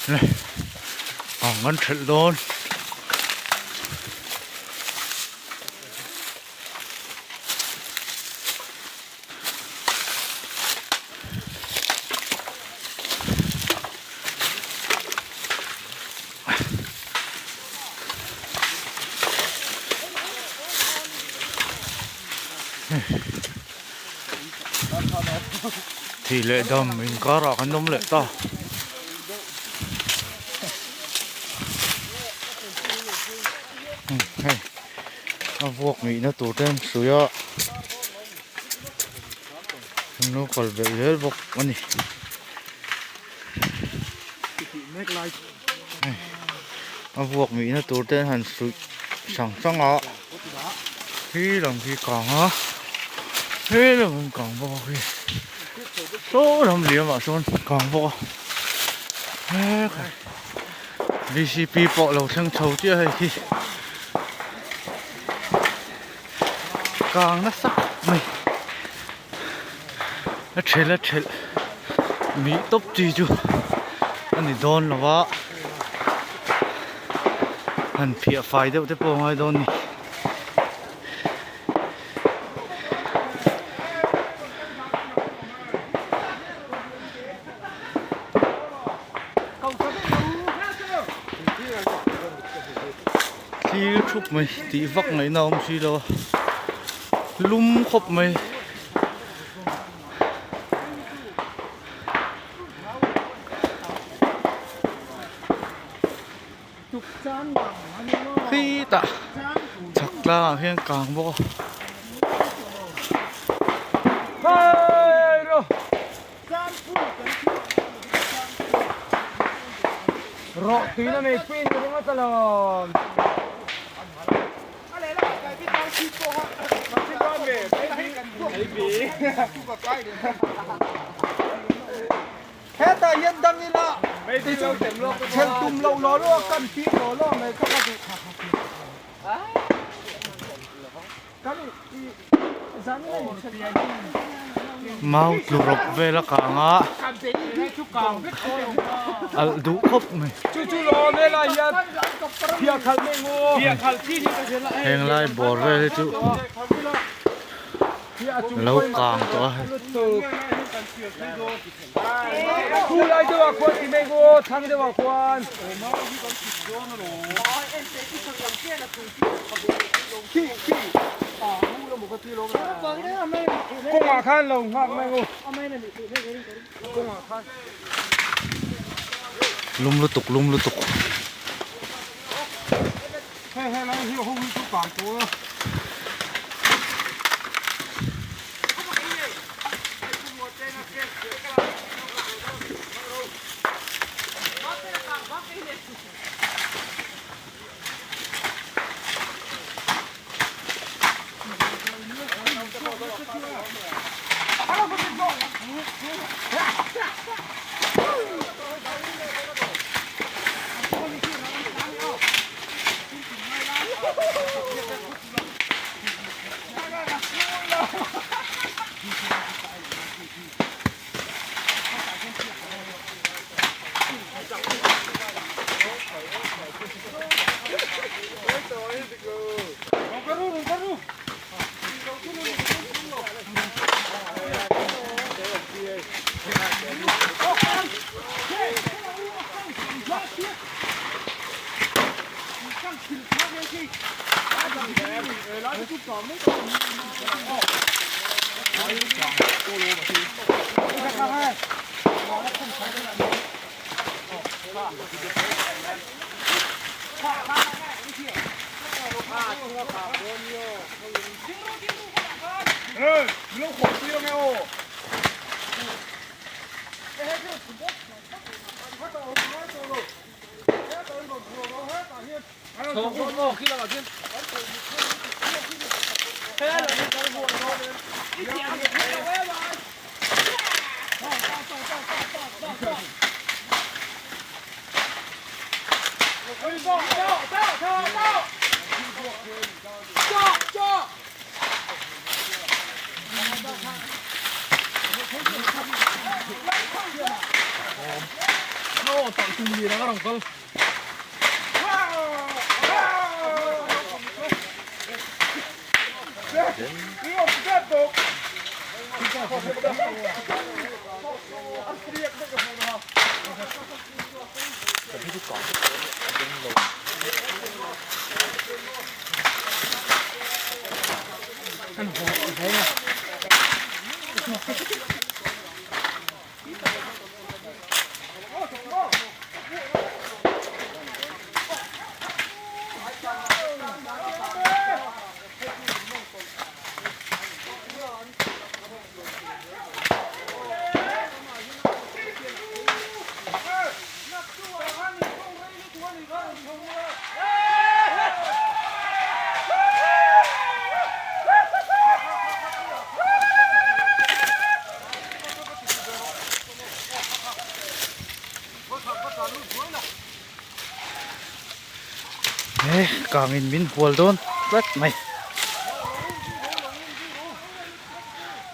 này ngân thật luôn. Thì lệ đầm mình có rõ cái nông lệ to. Vuộc nghĩ nó tủ trên suy ạ. Nó còn về hết vuộc anh đi. Vuộc nghĩ nó tủ trên hẳn suy sẵn sẵn ạ. Khi làm khi còn á. Thế là mình còn vô khi số làm liếm vào xuống còn vô. DCP bộ lầu sang chầu chưa hay khi càng nó sắc mày nó chết Mỹ tốt gì chứ anh đi đón là vợ anh phía phải đâu tới bộ ngay đón đi khi chụp mày tí vắc này nào không xí đâu lum khóc mày khi ta chắc là hiện càng vô rõ tí là mày pin rồi đúng không là hết ta yên tâm đi nọ mấy tí lâu tiền luôn xem tùm lâu nó luôn cần phí nó luôn mày các bạn mau lục về là càng á đủ khóc mày chú lo mày là yên bia khăn mày ngô bia khăn chi hẹn lại bỏ về chú lâu càng to chú lại cho vào quan thì mày ngô thằng cho vào quan công hòa khan lồng hoặc mày ngô công hòa khan lum lu tục hay là hiểu không chú cảm cố nó khổ tiêu mẹ ô khi nào trên thế là cái con buồn thôi đi tiền thì hết rồi tặng chung gì đó các đồng công Ê, cả nghìn min hual đôn rất mày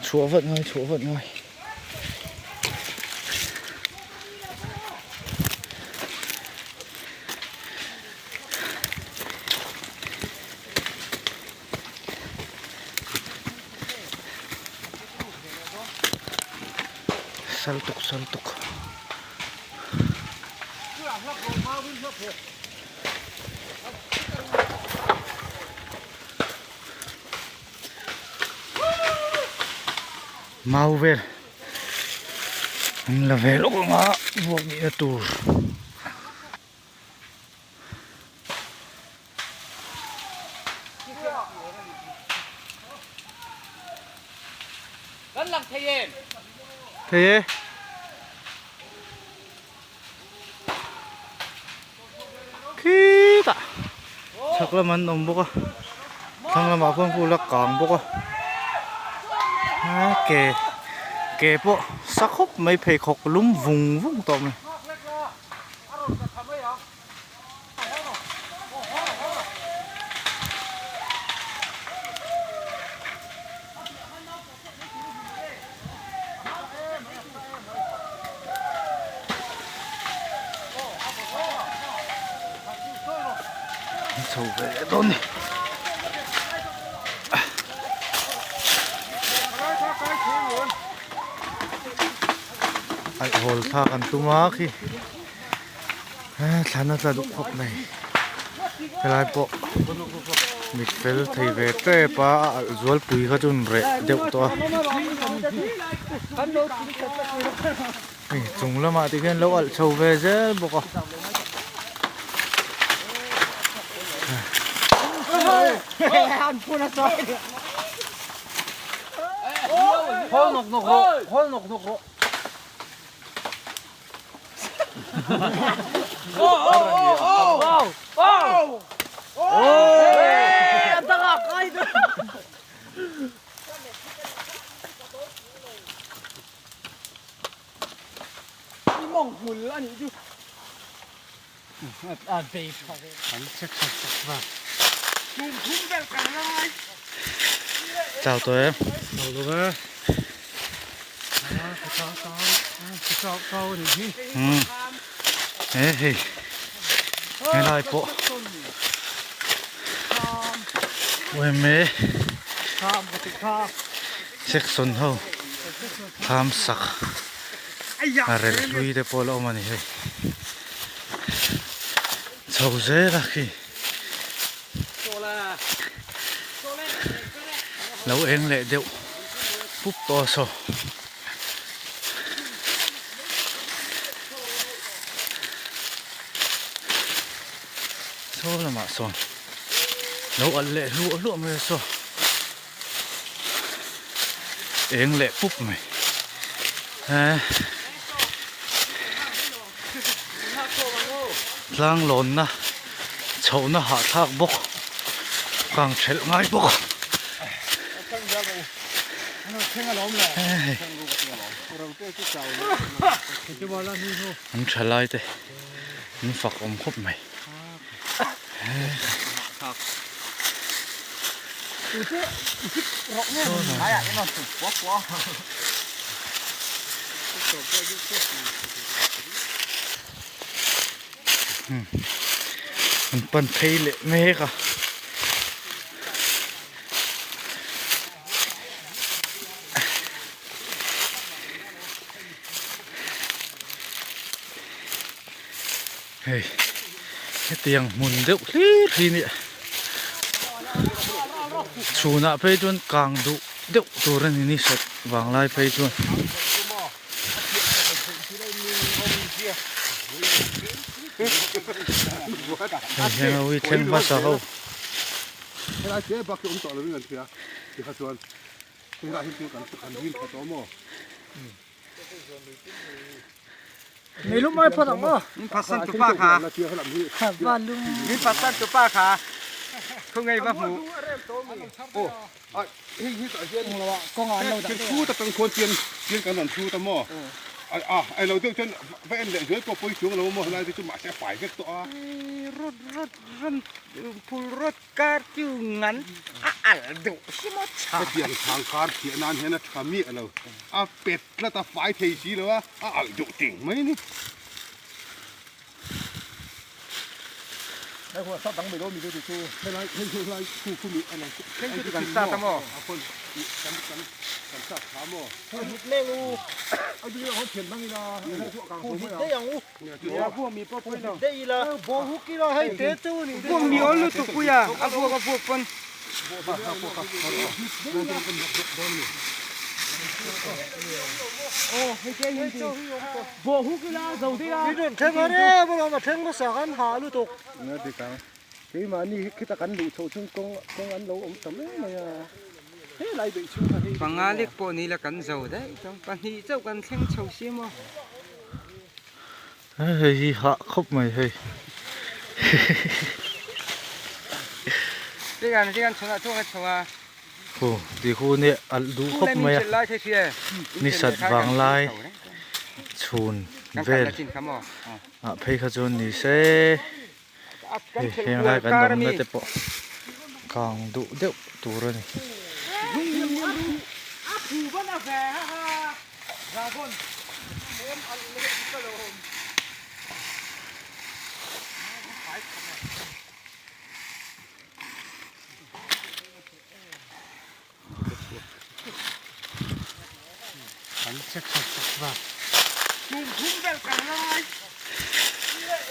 chúa vận ngơi saltuk mau về là về lúc mà buộc bị tù thế khi ta chắc là mình ôm bốc à thằng là mà con phụ là còn bốc à kề bộ sắc hốc mấy phê khóc lúng vùng tôm này sầu về đôn này ai hol tha kan tuma khi thana ta duk khop này lai po mit fel thei ve tre pa zual pui kha chun re deuh to chung lama ti gen lo al chho ve je boko hol nok ro mong hùn là nhỉ chứ à về hắn chắc vào chùm thúng về cả hai chào tụi em sao thì thế cái này bộ ôi mẹ chắc xuân hậu tham sắc à rồi lui để bộ lâu mà này sầu dễ là khi lâu em lệ điệu phúc to sầu số là mà son nấu ăn lệ lụa mày so em lệ phúc mày lang lồn na chậu nó hạ thác bốc càng chết ngay bốc anh trả lại thế anh phật ông khóc mày มันปั่นไทยเละไม่ให้ค่ะเฮ้ยเตียงมุนเดี๋ยวทีนี้ชูน่ะไปจนกลางดุเดี๋ยวตัวนี้นี่สัตว์วางไล่ไปจนเฮ้ยเราวิเทงภาษาเขา เวลาเจ๊บักจะต่อเลยเงินเสียที่เขาชวนเวลาที่กันกันวิ่งเขาตัวหม้อ没路买不到哦，พัสดุป้าขา看万路。 นี่พัสดุป้าขาเขาไงวะหมูโอ้ที่ต่อเย็น 我了，刚刚弄的。 เป็นชู้แต่เป็นคนเตียนกันหนอนชู้แต่หม้อไอเราเดี๋ยวจนไปเอ็นเหลือตัวปุ๋ยชูเราหม้ออะไรที่จุ่มมาแค่ฝ่ายก็ตัวรถการจูงันอัลดุชิมชา เตียนทางการเสียนานเห็นนะทำมีอะไรเป็ดแล้วแต่ฝ่ายเทสีเลยวะดุจริงไหมนี่แล้วหัวซับตังไม่รู้มีด้วยชูให้ไรคู่มีอะไรกันซาตมอคนกันซาถามอ没路，เอาดูเขาเขียนบ้างนี่นะพวกกลาง 不 ผม 是 ไม่ 这样哦， เนี่ยพวกมีป้อปุ้ยเนาะ 这一了，保护给了还得走你。 พวกมีอลุตุกุยาพวกคน 哦，还这样子，保护给了走的啦。你这听我的，不然嘛听我上岸下路多。 เนี่ยดีจังที่มานี่คิดตะกันดูโชว์chungกงอันเราอมตำเลยอ่ะเฮ้ยไรดูchungอะไร ปังอาเล็กปนี่ละกันโจได้จังปันนี้เจ้ากันเข่งเฉาเสียมั้ง เฮ้ยหะครบไหมเฮ้ย ที่กันชนะทุกข์ชนะ โอ้ดีคู่เนี่ยอัดดูครบไหมอ่ะนี่สัตว์วางลายชูนเวลเพย์ขจรนี่เซ่เฮียงไรกันดมเลยแต่ปะกลางดุเดี๋ยวตัวนี่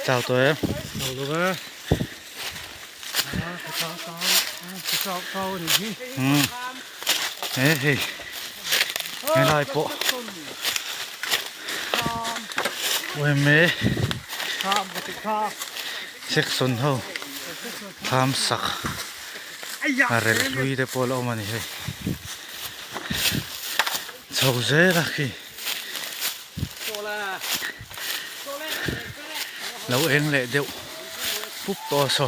เจ้าตัวเองเอาลูกเอ้ยเฮ้ยเฮ้ยไม่ไรปะเว้ยเมย์เช็คสุนเท่าทำสักอะไรลุยเดปอลอมันนี่เฮ้ยเจ้าเจ้าละคีเราเองแหละเดี๋ยวปุ๊บตัวโซ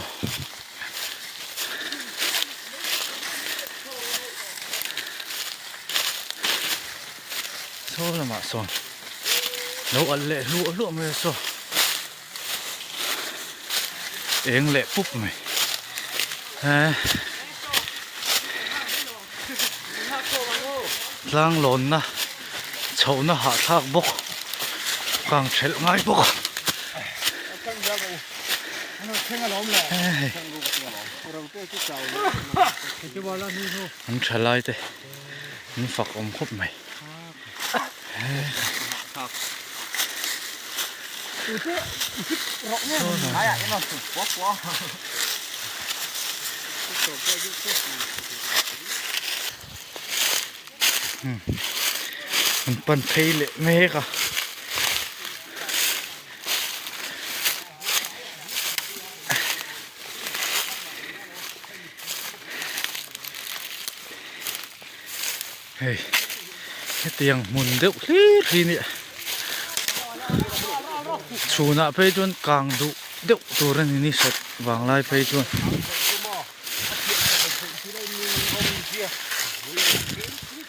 โซละมาส่วนเราอันเละลู่ไม่โซเองแหละปุ๊บไหมฮะล้างหล่นนะเฉาหน้าหาทากบกกลางเฉลง่ายบกมันฉลาดแต่มันฝักอมครบไหมมันปั่นไทยเละไม่ให้ค่ะเฮ้ยเตียงมุนเดี๋ยวทีนี้ชูน่ะไปจนกลางดุเดี๋ยวตัวนี้นี่สัตว์วางไล่ไปจน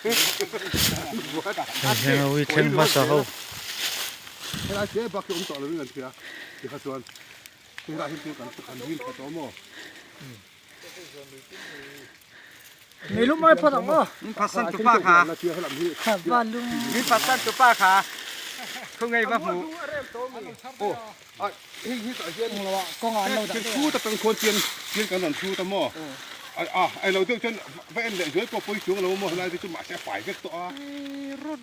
เฮ้ยเราวิเทงภาษาเขา เวลาเจ๊บักจะต่อเลยเงินเสียที่เขาชวนเวลาที่กันวิ่งเขาตัวหม้อ没路买不到哦，พัสดุป้าขา 看万路。นี่พัสดุป้าขา không ngay mà hủ โอ้อ่ะที่ต่อเย็น เราอะกองอันเรา เจียนคู่แต่เป็นคนเจียนกันหนันชูตะหม้อไอเราเจ้าจนไปเอ็นเดือดก็ปุ้ยชูเราหม้ออะไรที่จุ่มมาแช่ฝ่ายก็ตัว rốt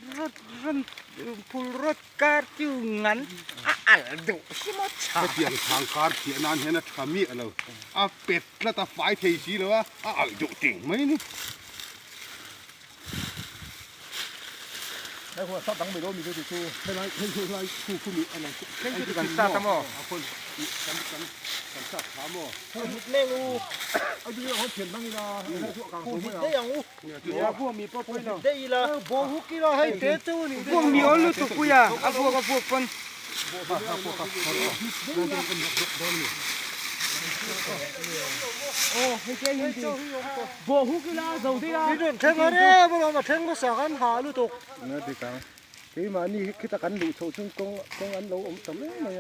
phun rốt cá chữ ngắn đủ xí mất ถ้าเจียงทางการเจียนานเห็นนะทำมีอะไรเป็ดแล้วตาฝ่ายเทสีเลยวะดุจริงไหมนี่แล้วหัวซับดังไปโดนมีตัวชูให้ไรให้ชูไรคู่มีอะไร cái cần sa tao mò คนกันซับขาหม้อ เล่งู เอาดูเขาเขียนบ้างนี่นะให้พวกกลาง ผู้ ไม่ ผิด เอา ได้ยังงู เนี่ยพวกมีป้อยเนาะ ได้ละบ่ฮุกกี่เราให้เตะตู้นี่ พวกมีอ้ลูกตุกุยอ่ะพวกคน โอ้ให้เจ๊ยินดีบ่ฮุกกี่เราเจ้าที่ละนี่เท่มาเด้บ่เรามาเท่งมาสักกันหาลูกตก เนี่ยดีกันที่มานี่คิดกันดูโชว์chung công ăn lâu ống tấm này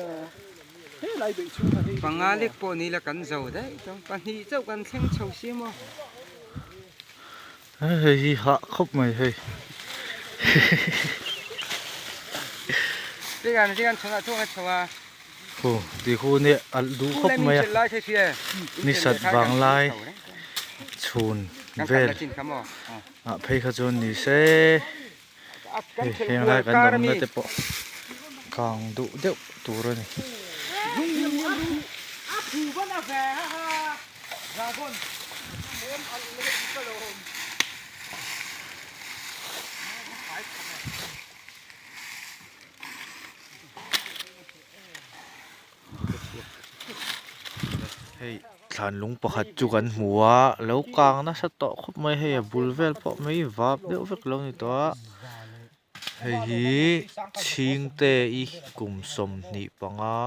thế lại bị chung là bằng Nga liệt bộ này là cắn dầu đấy trong bằng hi dâu cắn khen chầu xí mà เฮ้ยฮะครบไหมเฮ้ย cái gan chồng là chồng là chồng à โอ้ดีคู่เนี่ยอันดูครบไหมอะ lai thế kia นี่สัตว์บางลายชูนเวล chín cắm mò อ่ะเพย์ขจรนี่เซ่เฮียงไรกันดมนะเตปะกางดุเดี๋ยวตัวรนี่ ผู้บ้านอาแฝงฮะราบน เฮ้ยฐานลุงประคัดจุกันหัวแล้วกลางนะสตอครบไหมเฮ้ยบุลเวลเพราะไม่วาบเดี๋ยวเวกลงนี่ตัวเฮ้ยชิงเตอีกลุ่มสมนิปังอา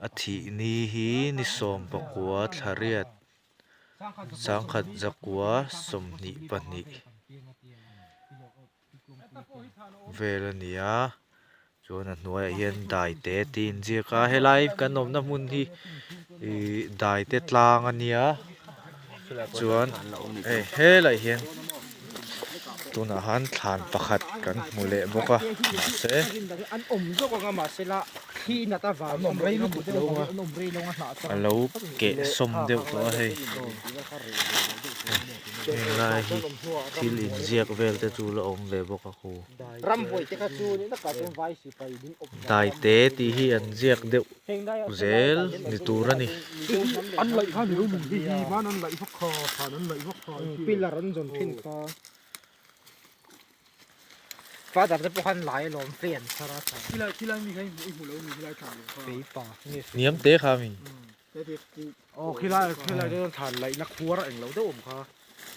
อาทินี้ฮีนิสมปะกัวทะเรียดสังขัดจักวัวสมนิปนิเวลเนียจวนหน่วยเย็นได้เตตีนเจียกาให้ไลฟ์กันนมน้ำมุนที่ได้เตตลางอันเนี้ยจวนเฮ้ยไรเฮียนตุนอาหารทานประคัดกันมูเล่บกะเส อันอมจกก็มาเสละที่นัตวานมไรลูกเดียวนมไรลงอาหาร แล้วเกะสมเดียวตัวเฮ้ยไรที่ลินเจียกเวลเตจูละองเลยบกะคู รำบวยเจ้าจูนี่นักการเป็นไวสิไปดินอบ ได้เตตีฮีอันเจียกเดียวเซลนี่ตัวนี่ อันไหลข้าหนูมึงดีมานั่นไหลพวกคอขานั้นไหลพวกคอ ปีละรันจนทิ้งก็ฟ้าดับจะพกันหลายลมเปลี่ยนสารพัด ที่ไรมีใครอีกหูแล้วมีที่ไรขาหนู ปีป่านี่ เนียมเตะขามี แต่เด็กกู อ๋อขี้ไรเดินทานไหลนักหัวเราเองเราได้อมค่ะ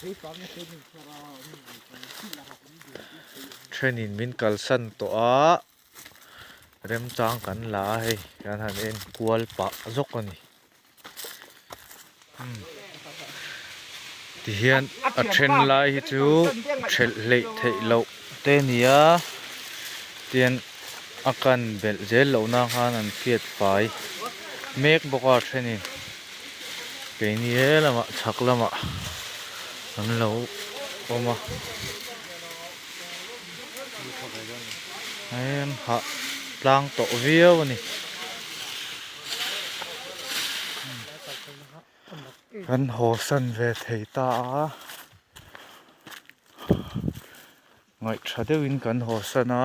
ปีป่าไม่เคยมีสาร เทรนินมินกัลสันตัวเริ่มจางกันหลายการหันเอ็นกวลปะจกกันนี่ที่เฮียนอัดเทรนไลฮิจูเทรนเละเทโลเตเนียเตียนอาการเบลเจลเหล่านาคานันเฟียดไฟเมกบอกว่าเทรนินเป็นเย่ละมะชักละมะอันเหล่าออกมาเอ็นหะลางโตเวียวนี่กันโหสันเวทตาไงชาเดวินกันโหสันอะ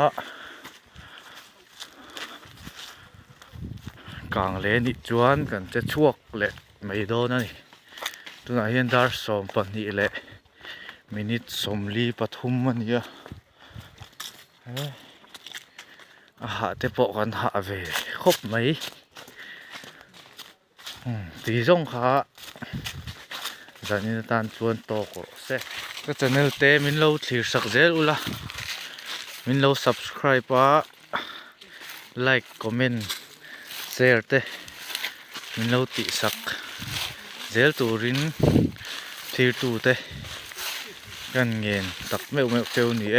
กลางเลนิจวนกันจะชวกเละไม่โดนนี่ตัวไหนยันดาร์สมปันนี่เละมินิสมลีปฐุมมันเนี่ยหาเตปอกันหาเวครบไหมตีส่งขาจากนี้ตานชวนโตก็เสร็จก็จะเนลเตมินเราถือสักเจลอุละมินเรา subscribe ปะ like comment share เตมินเราติสักเจลตูรินถือตูเตกันเงินตักเมลเฟลนี่